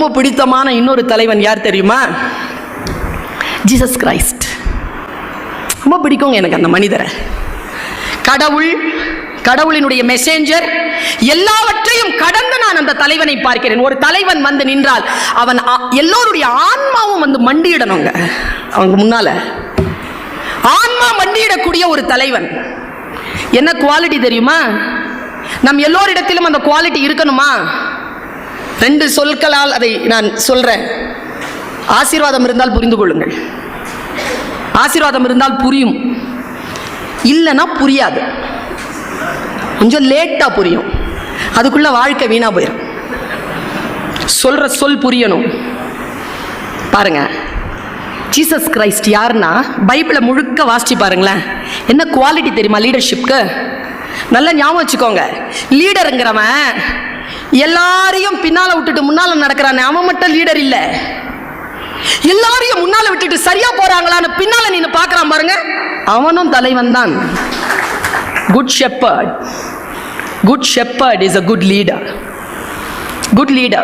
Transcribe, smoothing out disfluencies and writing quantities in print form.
ரொம்ப பிடித்தமான இன்னொரு தலைவன் யார் தெரியுமா? Jesus Christ. ரொம்ப பிடிக்குங்க எனக்கு அந்த மனிதரை. கடவுளினுடைய மெசேஞ்சர், எல்லாவற்றையும் கடந்து நான் அந்த தலைவனை பார்க்கிறேன். ஒரு தலைவன் வந்து நின்றால் அவன் எல்லோருடைய ஆன்மாவும் வந்து மண்டியிடணுங்க. அவங்க முன்னால ஆன்மா மண்டியிடக்கூடிய ஒரு தலைவன். என்ன குவாலிட்டி தெரியுமா? நம் எல்லோரிடத்திலும் அந்த குவாலிட்டி இருக்கணுமா? 2 சொற்களால் அதை நான் சொல்றேன். ஆசீர்வாதம் இருந்தால் புரிந்து கொள்ளுங்கள். ஆசீர்வாதம் இருந்தால் புரியும், இல்லைன்னா புரியாது. கொஞ்சம் லேட்டா புரியும், அதுக்குள்ள வாழ்க்கை வீணா போயிடும். சொல்ற சொல் புரியணும். பாருங்க, ஜீசஸ் கிரைஸ்ட் யாருன்னா பைபிளை முழுக்க வாசிச்சு பாருங்களேன். என்ன குவாலிட்டி தெரியுமா லீடர்ஷிப்க்கு? நல்லா ஞாபகம் வச்சுக்கோங்க. லீடருங்கிறவன் எல்லாரையும் பின்னால விட்டுட்டு முன்னால நடக்கிறான். அவன் மட்டும் லீடர் இல்ல. எல்லாரையும் முன்னால விட்டுட்டு சரியா போறாங்களான்னு பின்னால நீங்க பாக்குறான் பாருங்க, அவனும் தலைவன் தான். Good shepherd. Good shepherd is a good leader. Good leader.